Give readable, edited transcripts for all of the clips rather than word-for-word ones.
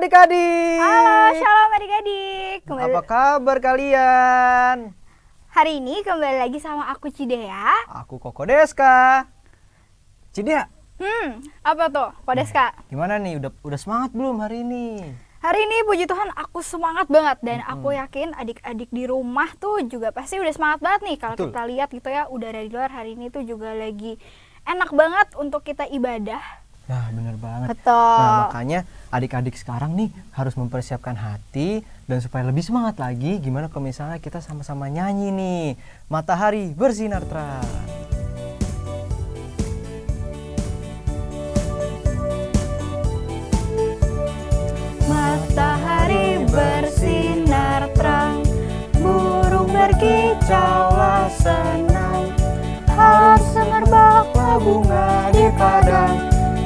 adik-adik. Halo, shalom adik-adik. Apa kabar kalian? Hari ini kembali lagi sama aku Cidea. Aku Koko Deska. Cidea. Apa tuh, Kodeska? Gimana nih? Udah semangat belum hari ini? Hari ini puji Tuhan aku semangat banget dan aku yakin adik-adik di rumah tuh juga pasti udah semangat banget nih. Kalau Betul. kita lihat gitu ya, udara di luar hari ini tuh juga lagi enak banget untuk kita ibadah. Nah, bener banget. Betul. Nah, makanya adik-adik sekarang nih harus mempersiapkan hati dan supaya lebih semangat lagi, gimana kalau misalnya kita sama-sama nyanyi nih, Matahari Bersinar Terang. Matahari bersinar terang, burung berkicaulah senang, harus semerbaklah bunga di padang,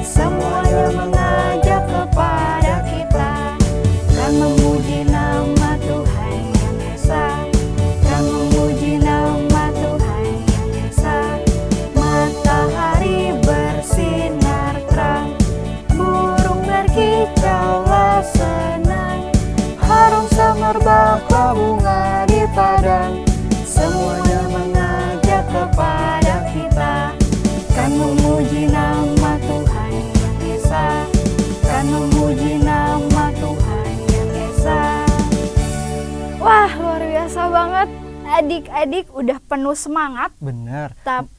semuanya mengajak kepada kita, kan memuji nama Tuhan yang Esa, kan memuji nama Tuhan yang Esa. Matahari bersinar terang, burung berkicaulah senang, harum semerbaklah bunga di padang, semuanya mengajak kepada kita, kan memuji nama Tuhan yang Esa, kan memuji nama Tuhan yang Esa. Wah, luar biasa banget. Adik-adik udah penuh semangat, Bener. tapi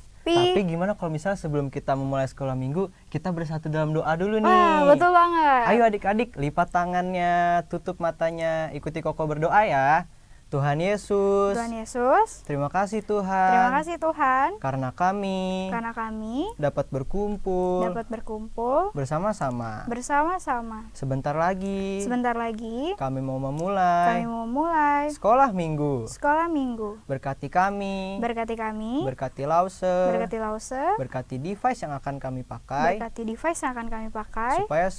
gimana kalau misalnya sebelum kita memulai sekolah minggu, kita bersatu dalam doa dulu nih. wah, betul banget. Ayo adik-adik, lipat tangannya, tutup matanya, ikuti Koko berdoa ya. Tuhan Yesus, Tuhan Yesus, terima kasih Tuhan. terima kasih Tuhan Karena kami karena kami dapat berkumpul dapat berkumpul bersama-sama. bersama-sama. Sebentar lagi Sebentar lagi kami mau kami memulai mau mulai sekolah minggu. sekolah minggu. Berkati kami, Berkati kami, berkati Lause, berkati Lause, berkati device yang akan kami pakai, berkati device yang akan kami pakai, supaya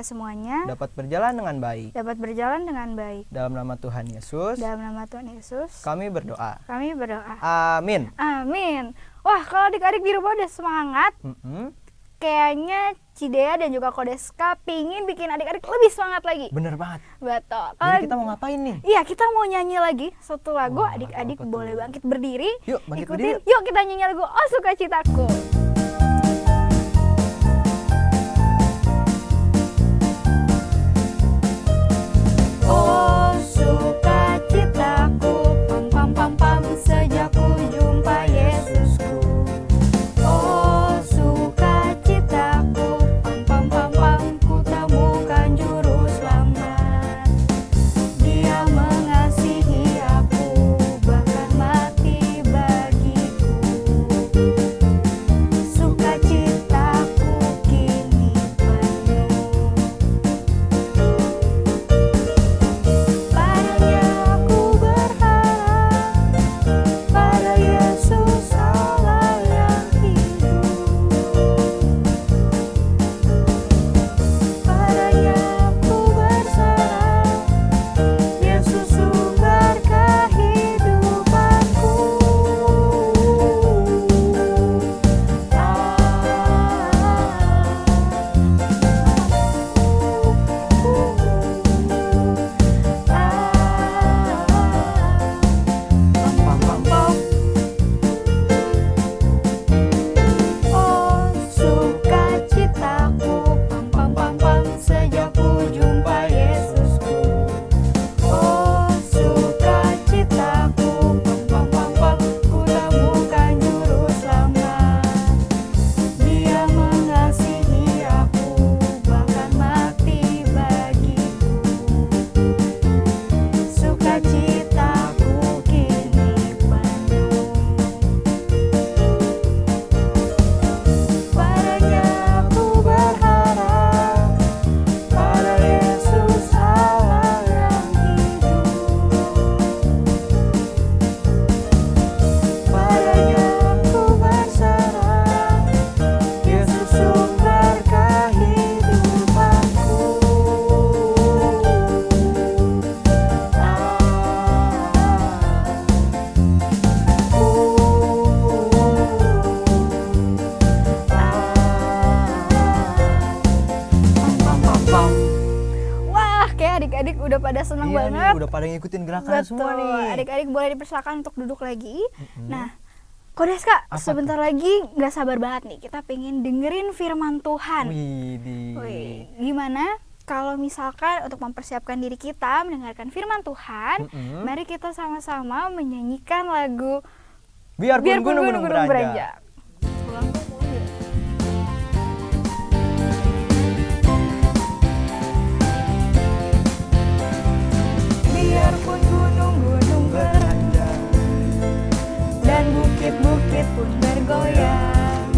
semuanya dapat berjalan dengan baik. berjalan dengan baik. Dalam nama Tuhan Yesus, Dalam nama Tuhan Yesus, kami berdoa. kami berdoa. Amin. Amin. Wah, kalau adik-adik di rumah udah semangat, kayaknya Cidea dan juga Kodeska pingin bikin adik-adik lebih semangat lagi. Bener banget. Betul. Jadi kita mau ngapain nih? Iya, kita mau nyanyi lagi satu lagu. Wah, Adik-adik apa tuh? boleh bangkit berdiri. Yuk, bangkit Ikutin. berdiri. Yuk kita nyanyi lagu Oh Sukacitaku. Oh sukacitaku, pam pam pam pam, sejak ku jumpa Yesusku. Oh sukacitaku, pam pam pam pam, ku temukan juru selamat. Dia mengasihi aku, bahkan mati bagiku. udah seneng Iya banget. nih, udah pada ngikutin gerakannya Betul. semua nih. Adik-adik boleh dipersilakan untuk duduk lagi. Nah, Kodeska, Apa sebentar lagi nggak sabar banget nih. Kita pengen dengerin firman Tuhan. Widih. Wih, gimana kalau misalkan untuk mempersiapkan diri kita mendengarkan firman Tuhan, mari kita sama-sama menyanyikan lagu Biarpun gunung-gunung beranjak. Ulang tuh boleh. Biarpun gunung-gunung beranjak dan bukit-bukit pun bergoyang,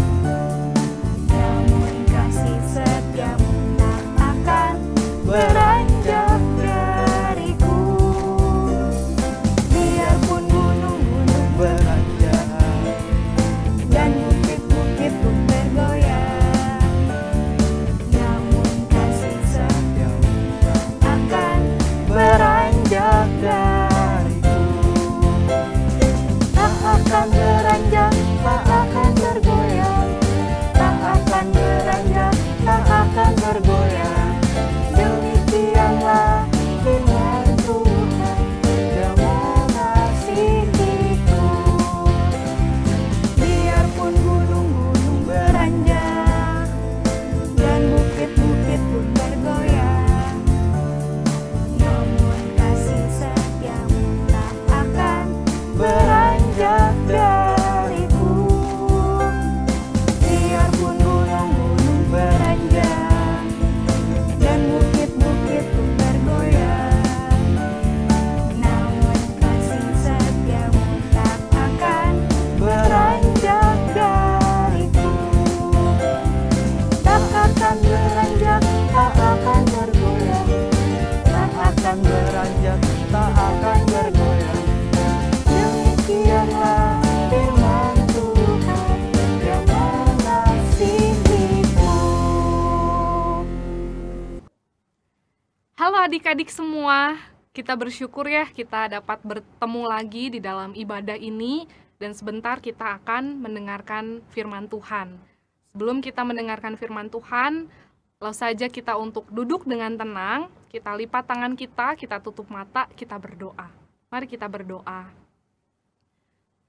namun kasih setiamu tak akan beranjak dariku. Biarpun gunung-gunung Beranjak. dan bukit-bukit pun bergoyang, namun kasih setiamu akan beranjak dariku. Tak akan beranjak, tak akan bergoyang, tak akan beranjak, tak akan bergoyang. Demikianlah firman Tuhan yang mengasihiku. Biarpun gunung-gunung beranjak dan bukit-bukit pun bergoyang, namun kasih setiamu tak akan beranjak dariku. Biarpun gunung-gunung beranjak dan bukit-bukit pun bergoyang, namun kasih setiamu tak akan beranjak dariku. Tak akan beranjak, tak akan bergoyang, tak akan beranjak, tak akan bergoyang. Demikianlah firman Tuhan yang mengasihiku. Halo adik-adik semua, kita bersyukur ya kita dapat bertemu lagi di dalam ibadah ini dan sebentar kita akan mendengarkan firman Tuhan. Sebelum kita mendengarkan firman Tuhan, lalu saja kita untuk duduk dengan tenang, kita lipat tangan kita tutup mata, kita berdoa. Mari kita berdoa.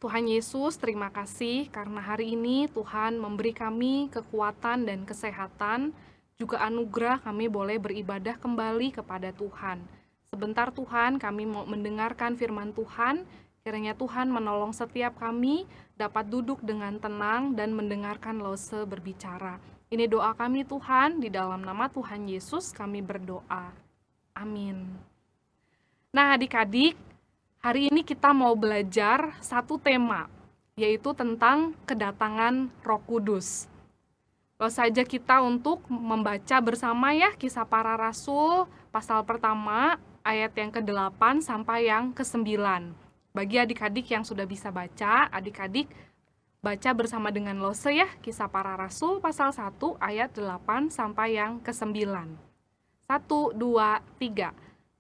Tuhan Yesus, terima kasih karena hari ini Tuhan memberi kami kekuatan dan kesehatan, juga anugerah kami boleh beribadah kembali kepada Tuhan. Sebentar Tuhan, kami mau mendengarkan firman Tuhan, kiranya Tuhan menolong setiap kami dapat duduk dengan tenang dan mendengarkan Lose berbicara. Ini doa kami Tuhan, di dalam nama Tuhan Yesus kami berdoa. Amin. Nah adik-adik, hari ini kita mau belajar satu tema, yaitu tentang kedatangan Roh Kudus. Lalu saja kita untuk membaca bersama ya Kisah Para Rasul pasal pertama ayat yang ke-8 sampai yang ke-9. Bagi adik-adik yang sudah bisa baca, adik-adik baca bersama dengan Lose ya Kisah Para Rasul pasal 1 ayat 8 sampai yang ke-9. 1, 2, 3.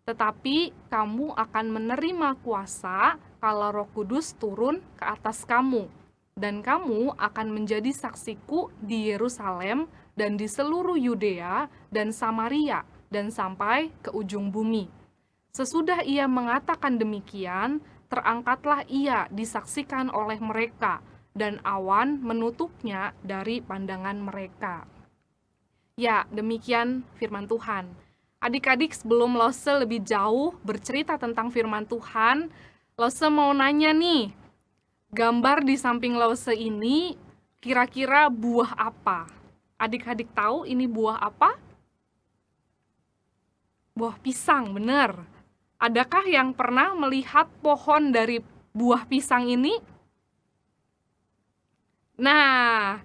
Tetapi kamu akan menerima kuasa kalau Roh Kudus turun ke atas kamu, dan kamu akan menjadi saksiku di Yerusalem dan di seluruh Yudea dan Samaria dan sampai ke ujung bumi. Sesudah ia mengatakan demikian, terangkatlah ia disaksikan oleh mereka, dan awan menutupnya dari pandangan mereka. Ya, demikian firman Tuhan. Adik-adik, sebelum Lose lebih jauh bercerita tentang firman Tuhan, Lose mau nanya nih, gambar di samping Lose ini kira-kira buah apa? Adik-adik tahu ini buah apa? Buah pisang, benar. Adakah yang pernah melihat pohon dari buah pisang ini? Nah,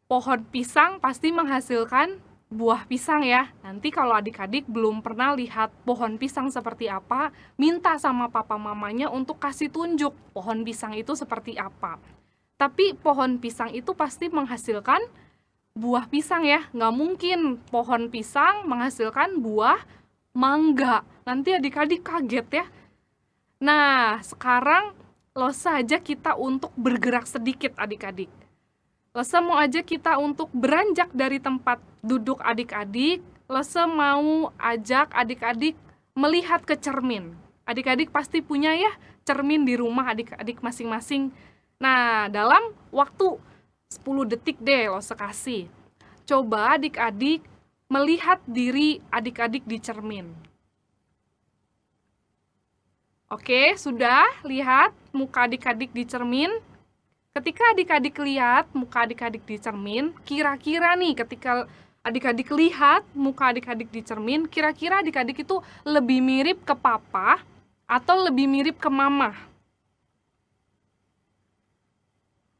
pohon pisang pasti menghasilkan buah pisang ya. Nanti kalau adik-adik belum pernah lihat pohon pisang seperti apa, minta sama papa mamanya untuk kasih tunjuk pohon pisang itu seperti apa. Tapi pohon pisang itu pasti menghasilkan buah pisang ya. Nggak mungkin pohon pisang menghasilkan buah mangga. Nanti adik-adik kaget ya. Nah, sekarang Lose aja kita untuk bergerak sedikit adik-adik. Lose mau aja kita untuk beranjak dari tempat duduk adik-adik. Lose mau ajak adik-adik melihat ke cermin. Adik-adik pasti punya ya cermin di rumah adik-adik masing-masing. Nah, dalam waktu 10 detik deh Lose kasih. Coba adik-adik melihat diri adik-adik di cermin. Oke, sudah lihat muka adik-adik di cermin? Ketika adik-adik lihat muka adik-adik di cermin, kira-kira nih ketika adik-adik lihat muka adik-adik di cermin, kira-kira adik-adik itu lebih mirip ke papa atau lebih mirip ke mama?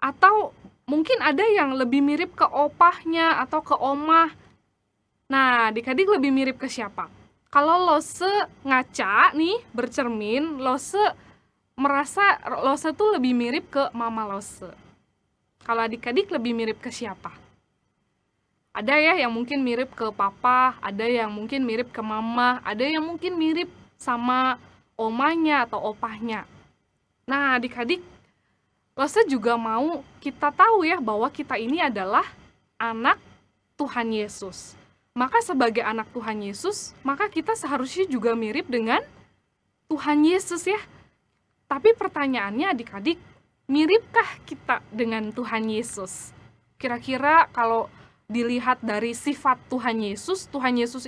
Atau mungkin ada yang lebih mirip ke opahnya atau ke omah. Nah, adik-adik lebih mirip ke siapa? Kalau Lose ngaca nih, bercermin, Lose merasa Lose tuh lebih mirip ke mama Lose. Kalau adik-adik lebih mirip ke siapa? Ada ya yang mungkin mirip ke papa, ada yang mungkin mirip ke mama, ada yang mungkin mirip sama omanya atau opahnya. Nah, adik-adik, Lose juga mau kita tahu ya bahwa kita ini adalah anak Tuhan Yesus. Maka sebagai anak Tuhan Yesus, maka kita seharusnya juga mirip dengan Tuhan Yesus ya. Tapi pertanyaannya adik-adik, miripkah kita dengan Tuhan Yesus? Kira-kira kalau dilihat dari sifat Tuhan Yesus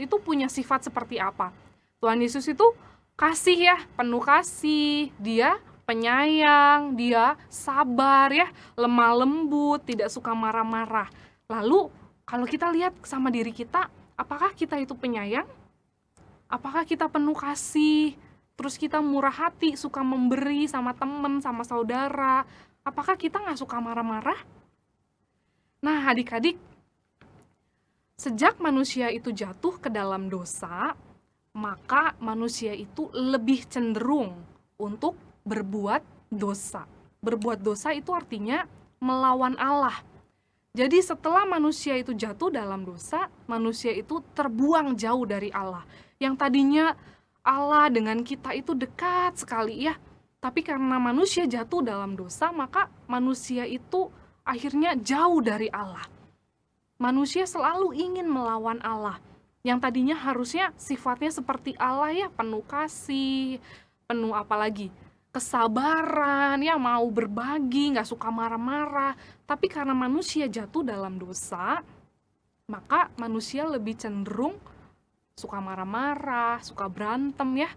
itu punya sifat seperti apa? Tuhan Yesus itu kasih ya, penuh kasih, dia penyayang, dia sabar ya, lemah lembut, tidak suka marah-marah. Lalu kalau kita lihat sama diri kita, apakah kita itu penyayang? Apakah kita penuh kasih? Terus kita murah hati, suka memberi sama teman, sama saudara. Apakah kita nggak suka marah-marah? Nah, adik-adik, sejak manusia itu jatuh ke dalam dosa, maka manusia itu lebih cenderung untuk berbuat dosa. Berbuat dosa itu artinya melawan Allah. Jadi setelah manusia itu jatuh dalam dosa, manusia itu terbuang jauh dari Allah. Yang tadinya Allah dengan kita itu dekat sekali ya. Tapi karena manusia jatuh dalam dosa, maka manusia itu akhirnya jauh dari Allah. Manusia selalu ingin melawan Allah. Yang tadinya harusnya sifatnya seperti Allah ya, penuh kasih, penuh apalagi kesabaran, ya mau berbagi, nggak suka marah-marah. Tapi karena manusia jatuh dalam dosa, maka manusia lebih cenderung suka marah-marah, suka berantem ya.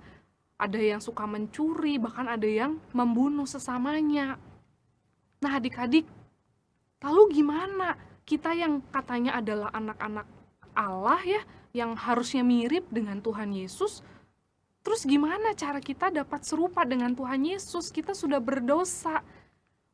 Ada yang suka mencuri, bahkan ada yang membunuh sesamanya. Nah adik-adik, lalu gimana? Kita yang katanya adalah anak-anak Allah ya, yang harusnya mirip dengan Tuhan Yesus, terus gimana cara kita dapat serupa dengan Tuhan Yesus? Kita sudah berdosa.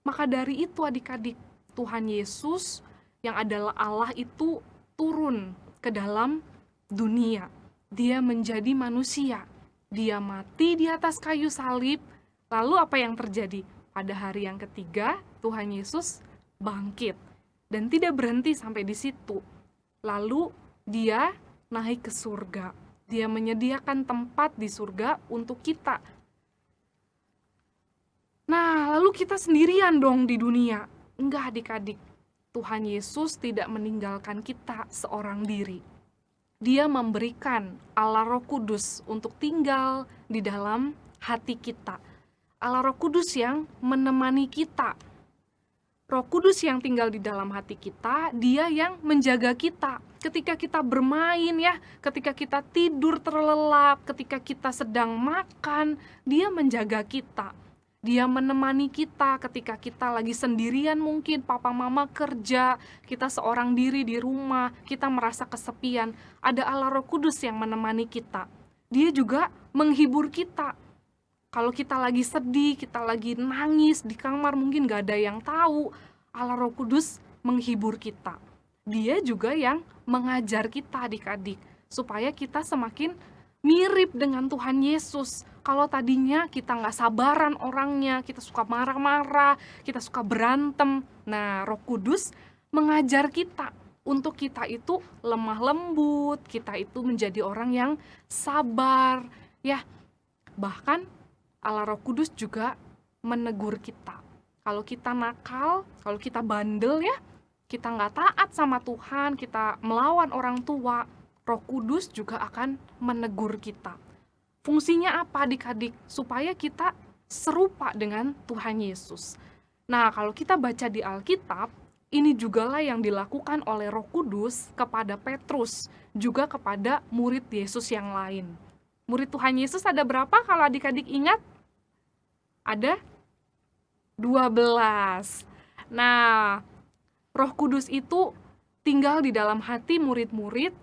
Maka dari itu adik-adik, Tuhan Yesus yang adalah Allah itu turun ke dalam dunia. Dia menjadi manusia. Dia mati di atas kayu salib. Lalu apa yang terjadi? Pada hari yang ketiga, Tuhan Yesus bangkit. Dan tidak berhenti sampai di situ. Lalu dia naik ke surga. Dia menyediakan tempat di surga untuk kita. Nah, lalu kita sendirian dong di dunia. Enggak adik-adik. Tuhan Yesus tidak meninggalkan kita seorang diri. Dia memberikan Allah Roh Kudus untuk tinggal di dalam hati kita. Allah Roh Kudus yang menemani kita. Roh Kudus yang tinggal di dalam hati kita, dia yang menjaga kita. Ketika kita bermain ya, ketika kita tidur terlelap, ketika kita sedang makan, dia menjaga kita. Dia menemani kita ketika kita lagi sendirian mungkin, papa mama kerja, kita seorang diri di rumah, kita merasa kesepian. Ada Allah Roh Kudus yang menemani kita. Dia juga menghibur kita. Kalau kita lagi sedih, kita lagi nangis di kamar, mungkin gak ada yang tahu. Allah Roh Kudus menghibur kita. Dia juga yang mengajar kita adik-adik, supaya kita semakin mirip dengan Tuhan Yesus. Kalau tadinya kita nggak sabaran orangnya, kita suka marah-marah, kita suka berantem. Nah, Roh Kudus mengajar kita untuk kita itu lemah lembut, kita itu menjadi orang yang sabar. Ya, bahkan Allah Roh Kudus juga menegur kita. Kalau kita nakal, kalau kita bandel ya, kita nggak taat sama Tuhan, kita melawan orang tua, Roh Kudus juga akan menegur kita. Fungsinya apa adik-adik? Supaya kita serupa dengan Tuhan Yesus. Nah, kalau kita baca di Alkitab, ini jugalah yang dilakukan oleh Roh Kudus kepada Petrus, juga kepada murid Yesus yang lain. Murid Tuhan Yesus ada berapa kalau adik-adik ingat? Ada 12. Nah, Roh Kudus itu tinggal di dalam hati murid-murid.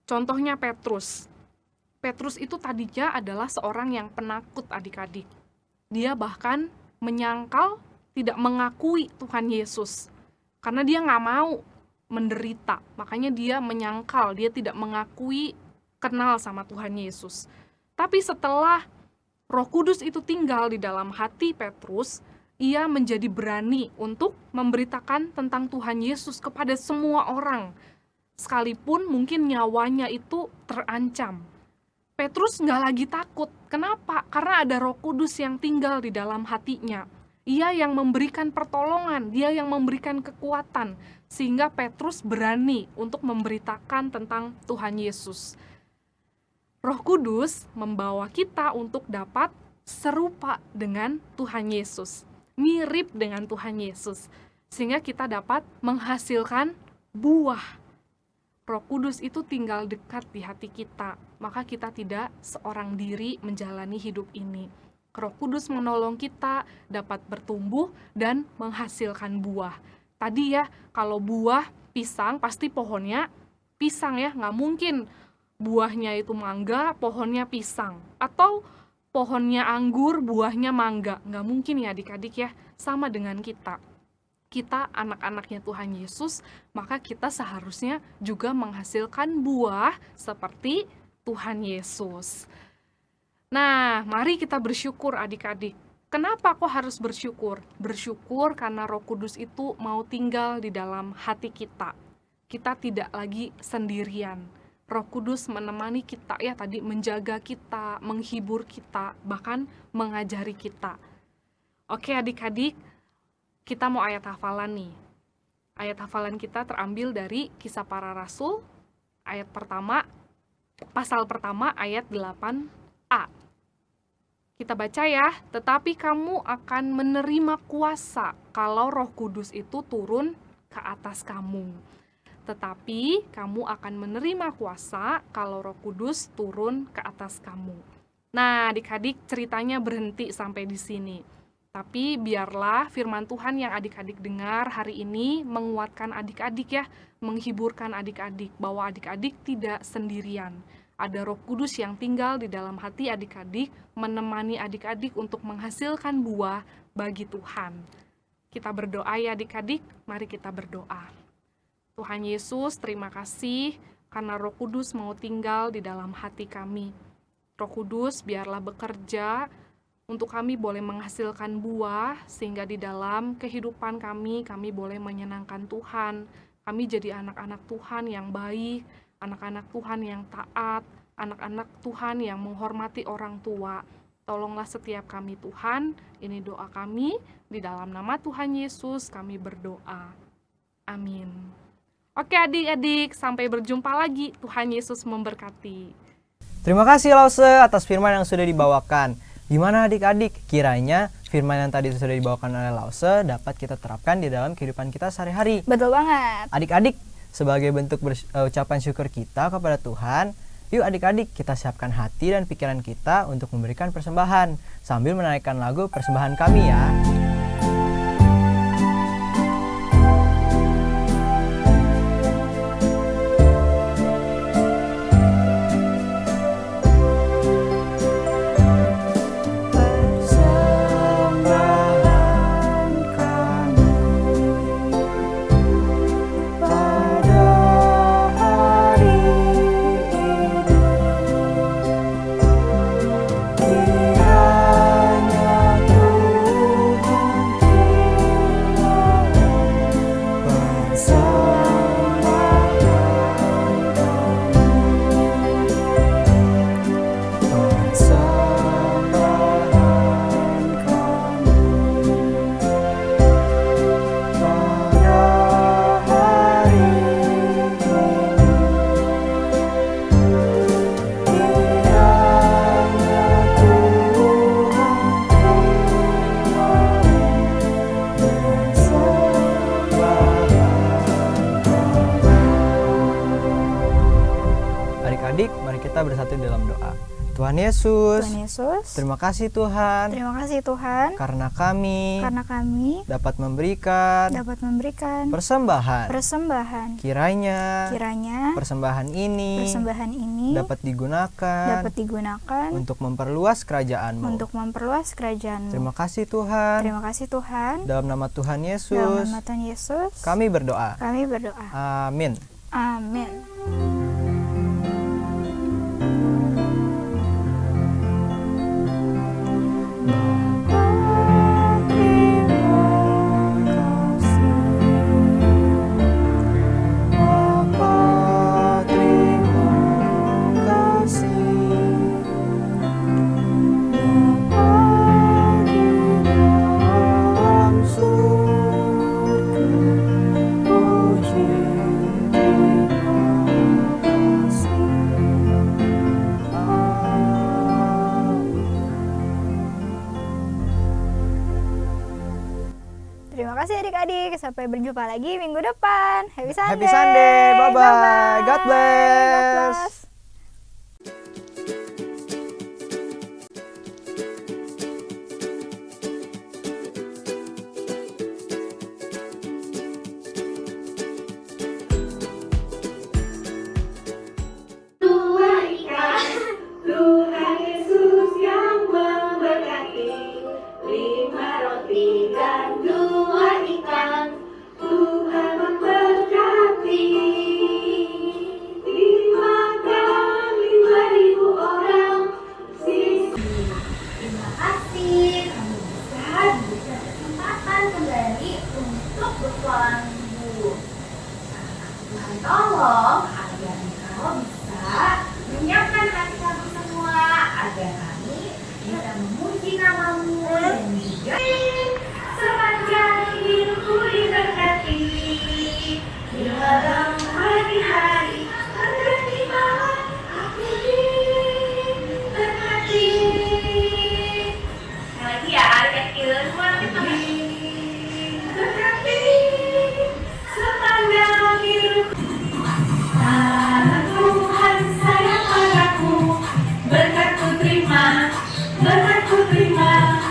Contohnya Petrus. Petrus itu tadinya adalah seorang yang penakut adik-adik. Dia bahkan menyangkal, tidak mengakui Tuhan Yesus. Karena dia nggak mau menderita. Makanya dia menyangkal, dia tidak mengakui kenal sama Tuhan Yesus. Tapi setelah Roh Kudus itu tinggal di dalam hati Petrus, ia menjadi berani untuk memberitakan tentang Tuhan Yesus kepada semua orang. Sekalipun mungkin nyawanya itu terancam. Petrus nggak lagi takut. Kenapa? Karena ada Roh Kudus yang tinggal di dalam hatinya. Ia yang memberikan pertolongan, dia yang memberikan kekuatan, sehingga Petrus berani untuk memberitakan tentang Tuhan Yesus. Roh Kudus membawa kita untuk dapat serupa dengan Tuhan Yesus, mirip dengan Tuhan Yesus, sehingga kita dapat menghasilkan buah. Roh Kudus itu tinggal dekat di hati kita, maka kita tidak seorang diri menjalani hidup ini. Roh Kudus menolong kita dapat bertumbuh dan menghasilkan buah. Tadi ya, kalau buah pisang pasti pohonnya pisang ya, nggak mungkin buahnya itu mangga, pohonnya pisang. Atau pohonnya anggur, buahnya mangga. Nggak mungkin ya adik-adik ya, sama dengan kita. Kita anak-anaknya Tuhan Yesus, maka kita seharusnya juga menghasilkan buah seperti Tuhan Yesus. Nah, mari kita bersyukur adik-adik. Kenapa kok harus bersyukur? Bersyukur karena Roh Kudus itu mau tinggal di dalam hati kita. Kita tidak lagi sendirian. Roh Kudus menemani kita ya tadi, menjaga kita, menghibur kita, bahkan mengajari kita. Oke adik-adik, kita mau ayat hafalan nih. Ayat hafalan kita terambil dari Kisah Para Rasul, ayat pertama, pasal pertama ayat 8a. Kita baca ya, tetapi kamu akan menerima kuasa kalau Roh Kudus itu turun ke atas kamu. Tetapi kamu akan menerima kuasa kalau Roh Kudus turun ke atas kamu. Nah, adik-adik ceritanya berhenti sampai di sini. Tapi biarlah firman Tuhan yang adik-adik dengar hari ini menguatkan adik-adik ya, menghiburkan adik-adik bahwa adik-adik tidak sendirian. Ada Roh Kudus yang tinggal di dalam hati adik-adik, menemani adik-adik untuk menghasilkan buah bagi Tuhan. Kita berdoa ya adik-adik, mari kita berdoa. Tuhan Yesus, terima kasih karena Roh Kudus mau tinggal di dalam hati kami. Roh Kudus biarlah bekerja untuk kami boleh menghasilkan buah, sehingga di dalam kehidupan kami boleh menyenangkan Tuhan. Kami jadi anak-anak Tuhan yang baik, anak-anak Tuhan yang taat, anak-anak Tuhan yang menghormati orang tua. Tolonglah setiap kami Tuhan, ini doa kami, di dalam nama Tuhan Yesus kami berdoa. Amin. Oke adik-adik, sampai berjumpa lagi. Tuhan Yesus memberkati. Terima kasih Lause atas firman yang sudah dibawakan. Gimana adik-adik? Kiranya firman yang tadi sudah dibawakan oleh Lause dapat kita terapkan di dalam kehidupan kita sehari-hari. Betul banget. Adik-adik, sebagai bentuk ucapan syukur kita kepada Tuhan, yuk adik-adik kita siapkan hati dan pikiran kita untuk memberikan persembahan sambil menaikkan lagu persembahan kami ya. Kiranya Tuhan kita bersatu dalam doa. Tuhan Yesus, terima kasih Tuhan, terima kasih Tuhan, karena kami dapat memberikan persembahan. Kiranya persembahan ini dapat digunakan untuk memperluas kerajaan-Mu. Terima kasih Tuhan. Dalam nama Tuhan Yesus, kami berdoa. Amin. Amin. Terima kasih adik-adik. Sampai berjumpa lagi minggu depan. Happy Sunday. Happy Sunday. Bye-bye. God bless. Tuhan Yesus yang memberkati, 5 roti dan 2 ikan. Tuhan memberkati, dimakan 5.000 orang. Terima kasih, kamu bisa diberikan kesempatan kembali untuk berpulang minggu. Tuhan tolong agar engkau bisa menyiapkan hati kamu semua, agar kami bisa memuji namamu dan juga sepanjang hidupku diberkati. Di dalam hari-hari berganti malam aku diberkati. Lagi ya, kecil semua berkati sepanjang hidup. Karena Tuhan sayang padaku, berkatku terima, berkatku terima.